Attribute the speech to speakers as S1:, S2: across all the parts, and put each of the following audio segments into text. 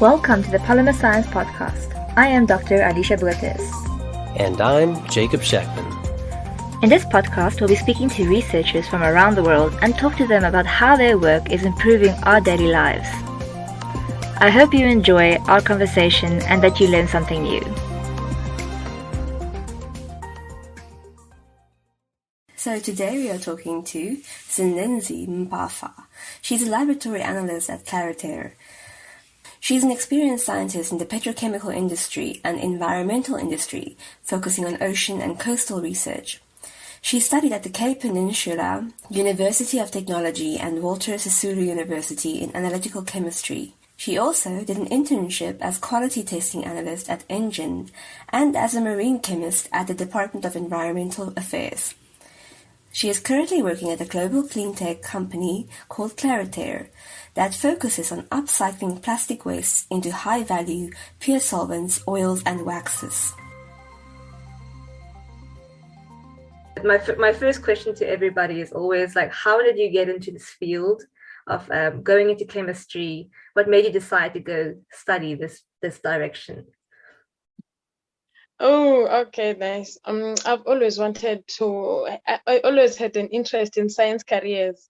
S1: Welcome to the Polymer Science Podcast. I am Dr. Alicia.
S2: And I'm Jacob Shackman.
S1: In this podcast, we'll be speaking to researchers from around the world and talk to them about how their work is improving our daily lives. I hope you enjoy our conversation and that you learn something new.
S3: So today we are talking to Zininzi Mpafa. She's a Laboratory Analyst at Clariter. She's an experienced scientist in the petrochemical industry and environmental industry, focusing on ocean and coastal research. She studied at the Peninsula, University of Technology and Walter Sisulu University in Analytical Chemistry. She also did an internship as quality testing analyst at Engen and as a Marine Chemist at the Department of Environmental Affairs. She is currently working at a global cleantech company called Clariter that focuses on upcycling plastic waste into high-value, pure solvents, oils and waxes.
S4: My first question to everybody is always like, how did you get into this field of going into chemistry? What made you decide to go study this direction?
S5: Oh, okay, nice. I've always wanted to. I always had an interest in science careers,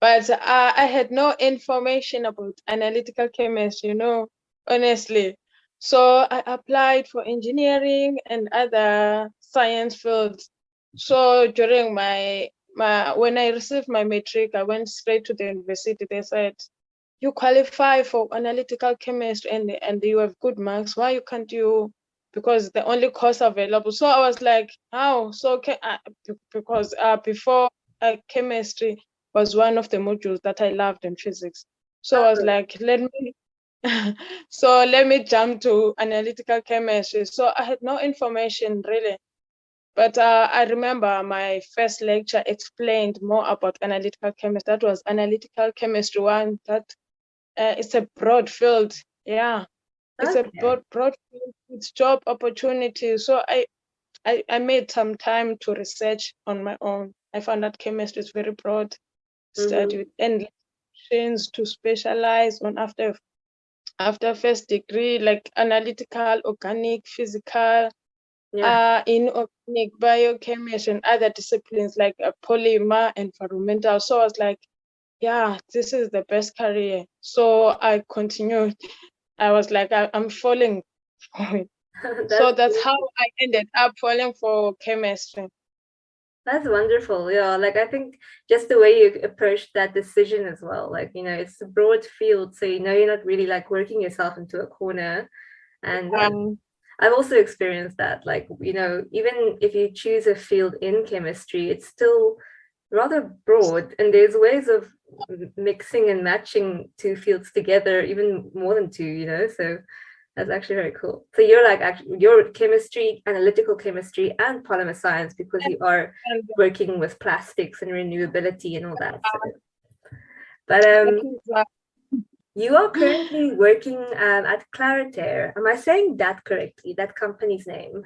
S5: but I had no information about analytical chemistry, honestly. So I applied for engineering and other science fields. So during when I received my matric, I went straight to the university. They said, "You qualify for analytical chemistry and you have good marks. Why you can't you?" Because the only course available. So I was like, how? So because before chemistry was one of the modules that I loved in physics. So I was like, let me jump to analytical chemistry. So I had no information really. But I remember my first lecture explained more about analytical chemistry. That was Analytical Chemistry 1. That it's a broad field. Yeah. It's a broad field with job opportunities. So I made some time to research on my own. I found that chemistry is very broad. Study with endless options to specialize on after first degree, like analytical, organic, physical, inorganic, biochemistry, and other disciplines like polymer, environmental. So I was like, yeah, this is the best career. So I continued. I was like, I'm falling for it. So that's how I ended up falling for chemistry.
S4: That's wonderful. Yeah, like I think just the way you approached that decision as well, like, it's a broad field. So, you're not really like working yourself into a corner. And I've also experienced that, like, even if you choose a field in chemistry, it's still rather broad. And there's ways of mixing and matching two fields together, even more than two, so that's actually very cool. So you're chemistry, analytical chemistry and polymer science, because you are working with plastics and renewability and all that. But you are currently working at Clariter. Am I saying that correctly, that company's name?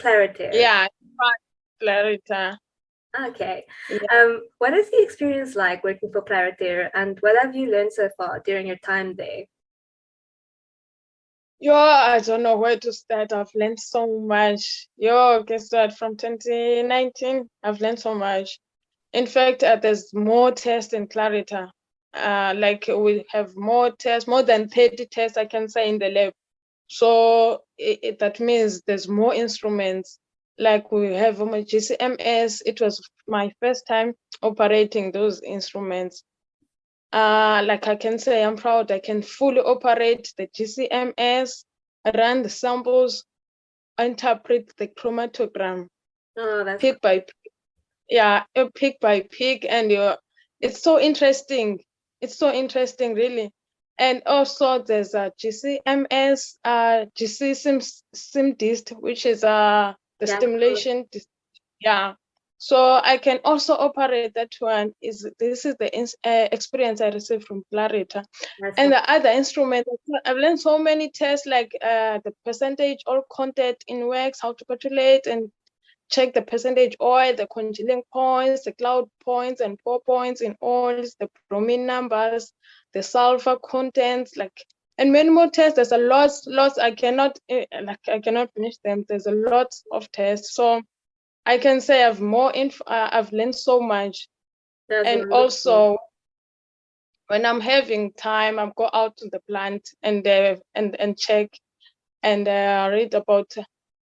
S4: Clariter.
S5: Yeah, Clariter.
S4: Okay. What is the experience like working for Clariter, and what have you learned so far during your time there?
S5: I don't know where to start. I've learned so much. Guess what? From 2019, I've learned so much. In fact, there's more tests in Clariter. Like we have more tests, more than 30 tests, I can say, in the lab. So that means there's more instruments. Like we have my GCMS. It was my first time operating those instruments. Like I can say, I'm proud I can fully operate the GCMS, run the samples, interpret the chromatogram, pick by pick. Yeah, pick by pick, and it's so interesting. It's so interesting, really. And also there's a GCMS, GC SimDist, which is the stimulation. Yeah. So I can also operate that one. This is the experience I received from Clariter. And the other instrument, I've learned so many tests, like the percentage oil content in wax, how to calculate and check the percentage oil, the congealing points, the cloud points and pour points in oils, the bromine numbers, the sulfur contents, and many more tests. There's a lots. I cannot finish them. There's a lot of tests. So I can say I've learned so much.
S4: That's
S5: and
S4: wonderful.
S5: Also, when I'm having time, I go out to the plant and check and read about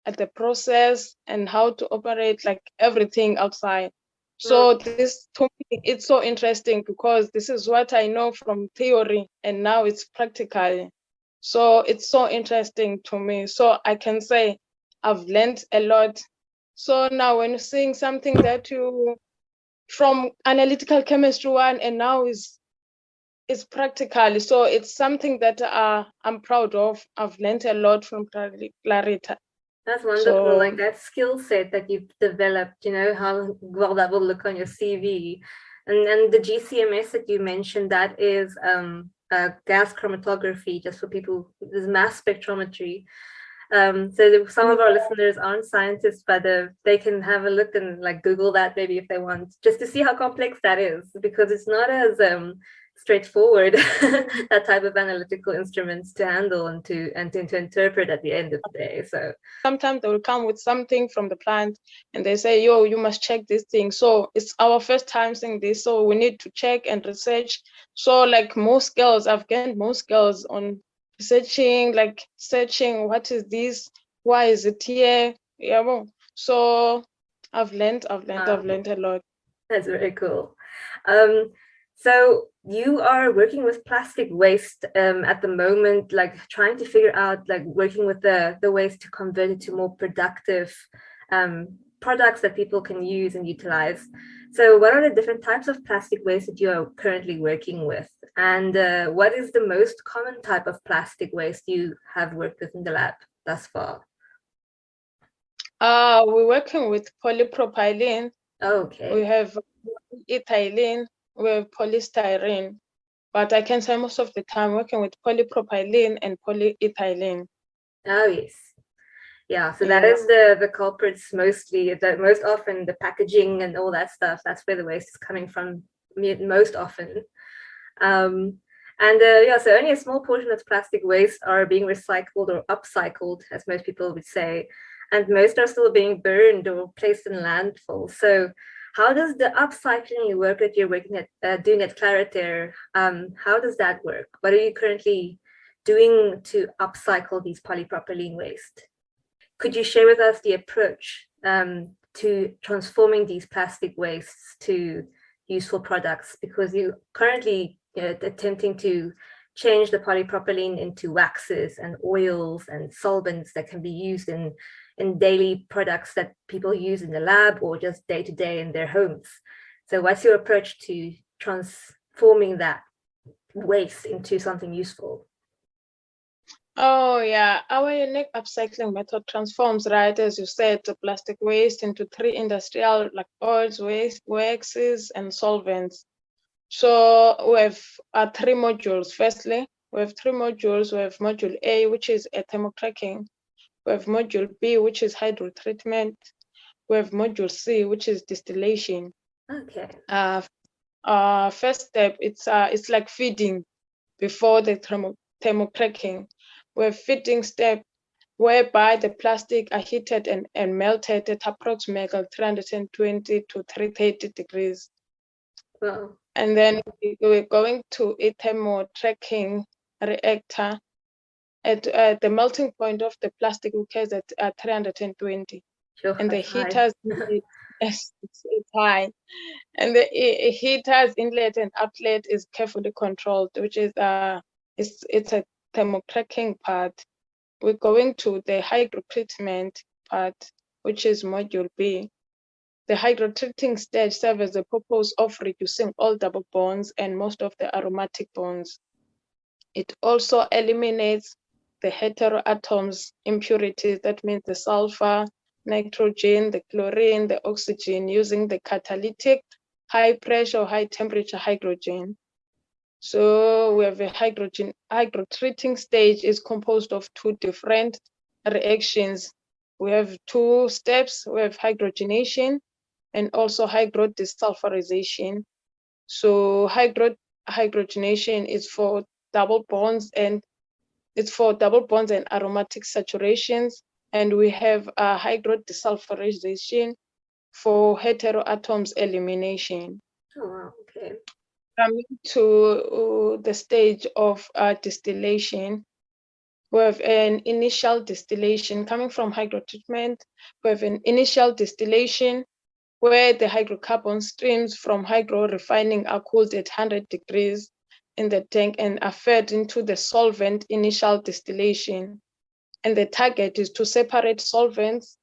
S5: the process and how to operate, like everything outside. So this, to me, it's so interesting because this is what I know from theory and now it's practical. So it's so interesting to me. So I can say I've learned a lot. So now when you're seeing something that you from analytical chemistry one and now is practical, so it's something that I'm proud of. I've learned a lot from Clariter.
S4: That's wonderful.
S5: So,
S4: like that skill set that you've developed, how well that will look on your CV. And the GCMS that you mentioned, that is gas chromatography, just for people, this mass spectrometry. So some of our listeners aren't scientists, but they can have a look and like Google that maybe if they want, just to see how complex that is, because it's not as straightforward that type of analytical instruments to handle and to interpret at the end of the day. So
S5: sometimes they will come with something from the plant and they say, yo, you must check this thing. So it's our first time seeing this, so we need to check and research. So like most girls, I've gained most girls on researching, like searching, what is this, why is it here? Yeah, well, so I've learned a lot.
S4: That's very cool. So you are working with plastic waste at the moment, like trying to figure out, like working with the waste to convert it to more productive products that people can use and utilize. So what are the different types of plastic waste that you are currently working with? And what is the most common type of plastic waste you have worked with in the lab thus far?
S5: We're working with polypropylene.
S4: Okay.
S5: We have ethylene, we have polystyrene. But I can say most of the time working with polypropylene and polyethylene.
S4: Oh, yes. Yeah, so that is the culprits mostly, most often the packaging and all that stuff. That's where the waste is coming from most often. So only a small portion of plastic waste are being recycled or upcycled, as most people would say, and most are still being burned or placed in landfill. So how does the upcycling work that you're doing at Clariter? How does that work? What are you currently doing to upcycle these polypropylene waste? Could you share with us the approach to transforming these plastic wastes to useful products? Because you currently attempting to change the polypropylene into waxes and oils and solvents that can be used in daily products that people use in the lab or just day to day in their homes. So what's your approach to transforming that waste into something useful?
S5: Oh yeah, our unique upcycling method transforms, right, as you said, the plastic waste into 3 industrial, like oils, waste, waxes, and solvents. So we have 3 modules. Firstly, we have 3 modules. We have module A, which is thermocracking. We have module B, which is hydrotreatment. We have module C, which is distillation.
S4: Okay.
S5: First step, it's like feeding before the thermocracking. We have feeding step, whereby the plastic are heated and melted at approximately 320 to 330 degrees.
S4: Wow.
S5: And then we're going to a thermotracking reactor. At the melting point of the plastic occurs at 320.
S4: Sure,
S5: and the
S4: high.
S5: heaters, it's high. And the heaters inlet and outlet is carefully controlled, which is it's a thermocracking part. We're going to the hydrotreatment part, which is module B. The hydrotreating stage serves the purpose of reducing all double bonds and most of the aromatic bonds. It also eliminates the heteroatoms impurities, that means the sulfur, nitrogen, the chlorine, the oxygen, using the catalytic high pressure, high temperature hydrogen. So we have a hydrotreating stage is composed of 2 different reactions. We have 2 steps. We have hydrogenation and also hydrodesulfurization. So hydrogenation is for double bonds and It's for double bonds and aromatic saturations. And we have hydrodesulfurization for heteroatoms elimination.
S4: Oh, wow. Okay.
S5: Coming to the stage of distillation, we have an initial distillation coming from hydrotreatment. We have an initial distillation where the hydrocarbon streams from hydro refining are cooled at 100 degrees in the tank and are fed into the solvent initial distillation. And the target is to separate solvents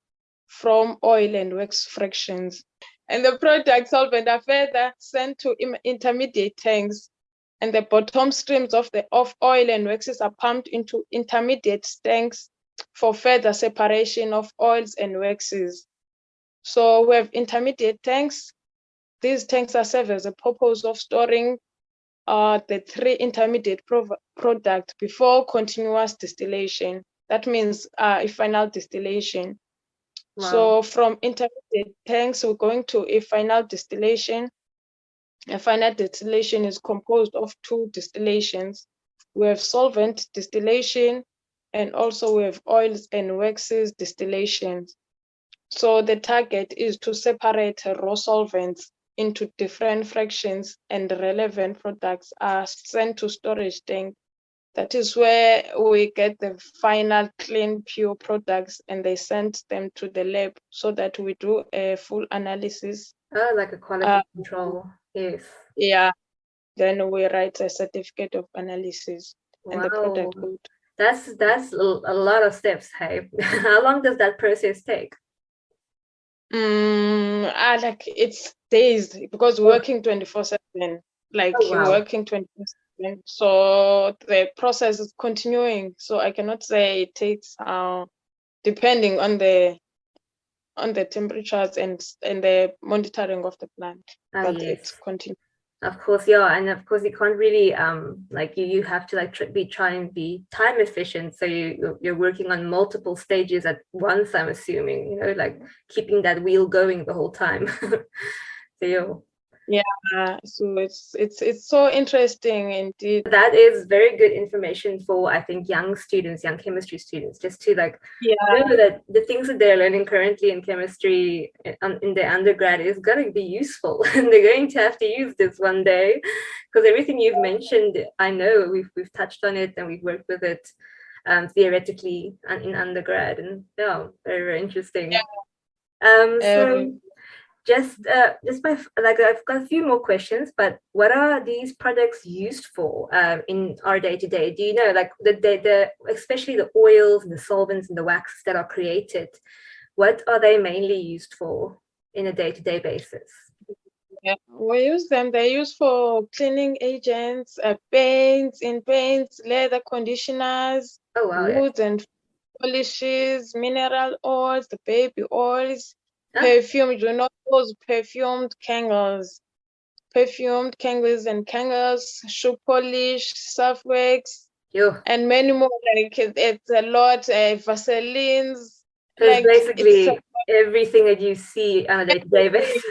S5: from oil and wax fractions. And the product solvent are further sent to intermediate tanks, and the bottom streams of oil and waxes are pumped into intermediate tanks for further separation of oils and waxes. So we have intermediate tanks. These tanks are served as a purpose of storing the three intermediate products before continuous distillation. That means a final distillation. Wow. So from intermediate tanks, we're going to a final distillation. A final distillation is composed of two distillations. We have solvent distillation, and also we have oils and waxes distillations. So the target is to separate raw solvents into different fractions, and relevant products are sent to storage tank. That is where we get the final clean, pure products, and they send them to the lab so that we do a full analysis.
S4: Oh, like a quality control. Yes.
S5: Yeah. Then we write a certificate of analysis. Wow. And the product good.
S4: That's a lot of steps, hey. How long does that process take?
S5: Like it's days, because we're working 24/7. Like you're working 24/7. So the process is continuing. So I cannot say it takes depending on the temperatures and the monitoring of the plant. But yes. It's continuing.
S4: Of course, yeah, and of course you can't really like you have to like try and be time efficient. So you're working on multiple stages at once. I'm assuming, like keeping that wheel going the whole time. So
S5: yeah, so it's so interesting indeed.
S4: That is very good information for, I think, young chemistry students, just to know that the things that they're learning currently in chemistry in their undergrad is going to be useful, and they're going to have to use this one day, because everything you've mentioned, I know we've touched on it and we've worked with it theoretically and in undergrad, and very, very interesting. So just by I've got a few more questions, but what are these products used for in our day-to-day? Do you know, like the especially the oils and the solvents and the waxes that are created, what are they mainly used for in a day-to-day basis?
S5: Yeah, we use them. They're used for cleaning agents, paints, leather conditioners, woods and polishes, mineral oils, the baby oils. Perfume, those perfumed candles and candles, shoe polish, surf wax, and many more. Like it's a lot, Vaselines.
S4: So like, basically everything that you see on a day-to-day basis.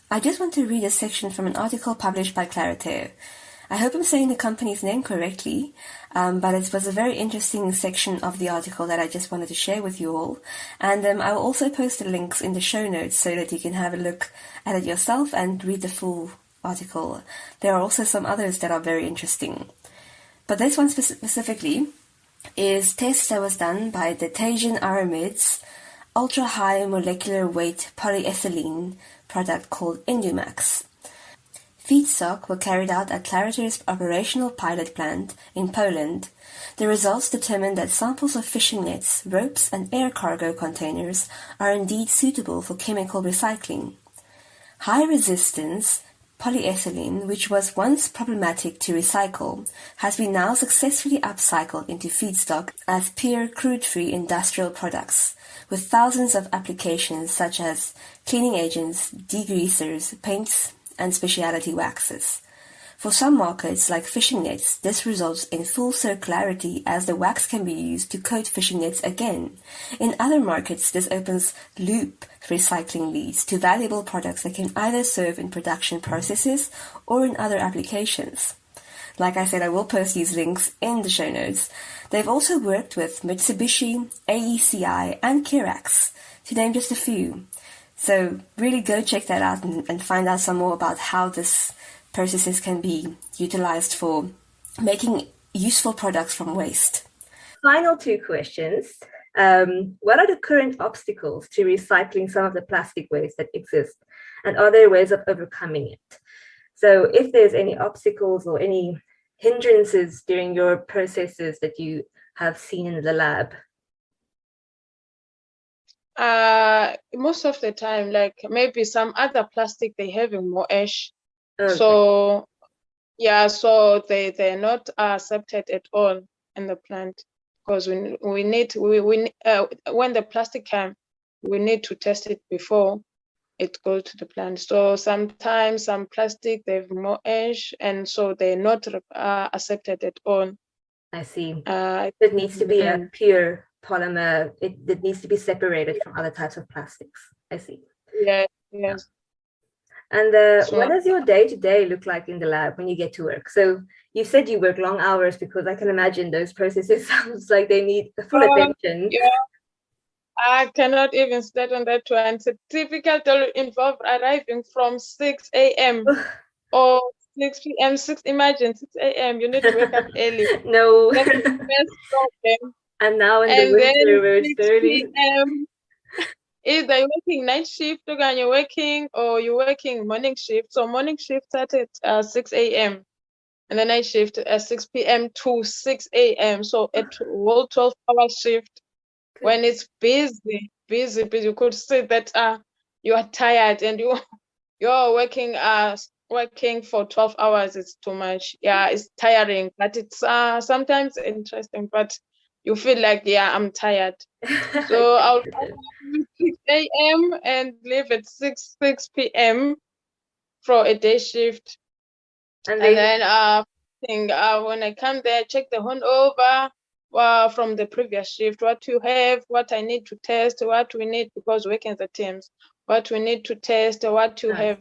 S3: I just want to read a section from an article published by Clariter. I hope I'm saying the company's name correctly, but it was a very interesting section of the article that I just wanted to share with you all. And I will also post the links in the show notes so that you can have a look at it yourself and read the full article. There are also some others that are very interesting. But this one specifically is tests that was done by the Tasian Aramids ultra-high molecular weight polyethylene product called Indumax. Feedstock were carried out at Clariter's operational pilot plant in Poland. The results determined that samples of fishing nets, ropes, and air cargo containers are indeed suitable for chemical recycling. High-resistance polyethylene, which was once problematic to recycle, has been now successfully upcycled into feedstock as pure crude-free industrial products, with thousands of applications such as cleaning agents, degreasers, paints, and specialty waxes. For some markets, like fishing nets, this results in full circularity as the wax can be used to coat fishing nets again. In other markets, this opens loop recycling leads to valuable products that can either serve in production processes or in other applications. Like I said, I will post these links in the show notes. They've also worked with Mitsubishi, AECI, and Kirax, to name just a few. So really go check that out and find out some more about how this processes can be utilized for making useful products from waste.
S4: Final two questions. What are the current obstacles to recycling some of the plastic waste that exists? And are there ways of overcoming it? So if there's any obstacles or any hindrances during your processes that you have seen in the lab?
S5: Most of the time, like maybe some other plastic, they having more ash.
S4: Okay.
S5: So yeah, so they're not accepted at all in the plant, because when the plastic comes, we need to test it before it goes to the plant. So sometimes some plastic, they have more ash, and so they're not accepted at all.
S4: I see. It needs to be a pure polymer. It needs to be separated from other types of plastics. I see.
S5: Yeah, yes.
S4: And what does your day-to-day look like in the lab when you get to work? So you said you work long hours, because I can imagine those processes sounds like they need full attention.
S5: Yeah. I cannot even start on that one. It's a typical day involve arriving from 6 a.m. or 6 p.m. Imagine 6 a.m. You need to wake up early.
S4: No.
S5: That's the first problem.
S4: And now in the winter where it's 30.
S5: Either you're working night shift or you're working morning shift. So morning shift started at 6 a.m. and the night shift at 6 p.m. to 6 a.m. So a whole 12-hour shift. When it's busy, you could see that you are tired and you're working for 12 hours. It's too much. Yeah, it's tiring, but it's sometimes interesting, but you feel like, yeah, I'm tired. So I'll start at 6 a.m. and leave at 6 p.m. for a day shift. And then when I come there, check the handover from the previous shift, what you have, what I need to test, what we need, because working the teams, what we need to test, what you have.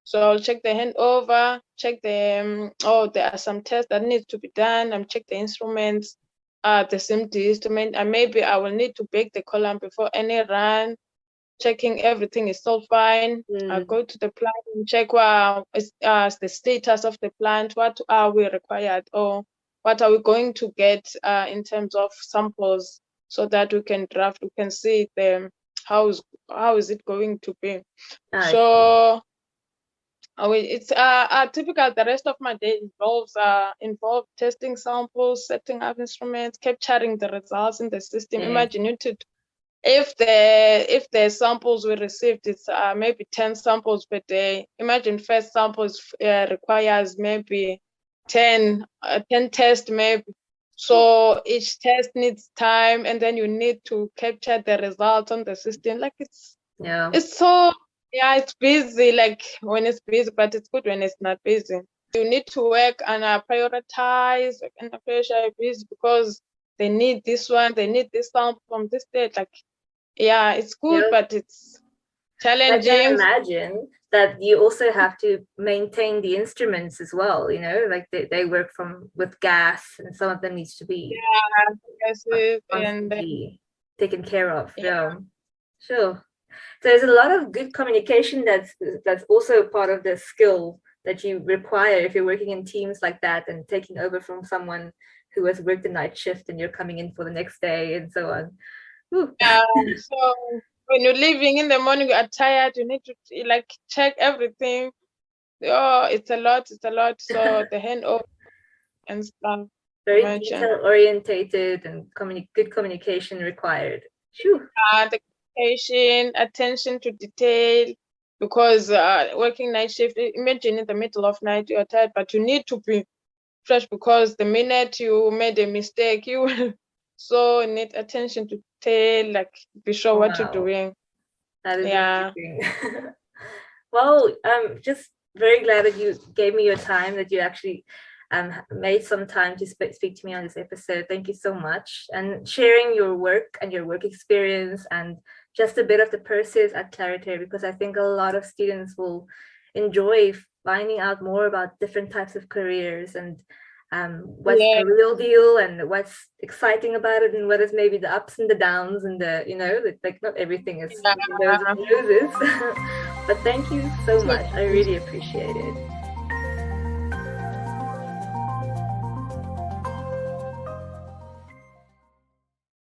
S5: So I'll check the handover, check the there are some tests that need to be done. I'm check the instruments, the SIMD instrument, and maybe I will need to bake the column before any run, checking everything is still fine. I go to the plant and check what is the status of the plant, what are we required, or what are we going to get in terms of samples, so that we can draft, we can see how is it going to be. So it's typical. The rest of my day involves testing samples, setting up instruments, capturing the results in the system. Imagine you to if the samples we received, it's maybe 10 samples per day. Imagine first samples requires maybe 10 tests maybe. So each test needs time, and then you need to capture the results on the system. Like it's so, yeah, it's busy, like when it's busy, but it's good when it's not busy. You need to work and prioritize and pressure busy, because they need this one, they need this sample from this date. Like, yeah, it's good, but it's challenging.
S4: I can imagine that you also have to maintain the instruments as well, you know, like they work with gas, and some of them needs to be constantly taken care of. Sure. So there's a lot of good communication that's also part of the skill that you require if you're working in teams like that, and taking over from someone who has worked the night shift and you're coming in for the next day and so on.
S5: So when you're leaving in the morning, you are tired, you need to like check everything. It's a lot. So the handover and stuff.
S4: Very detail orientated and good communication required.
S5: The communication, attention to detail, because working night shift, imagine in the middle of night you're tired, but you need to be fresh, because the minute you made a mistake, you will so need attention to detail, like be sure what you're doing.
S4: That is amazing. Well, I'm just very glad that you gave me your time, that you actually made some time to speak to me on this episode. Thank you so much, and sharing your work and your work experience, and just a bit of the process at Clariter, because I think a lot of students will enjoy finding out more about different types of careers and what's the real deal and what's exciting about it and what is maybe the ups and the downs and the, you know, like not everything is windows and roses. But thank you so much. I really appreciate it.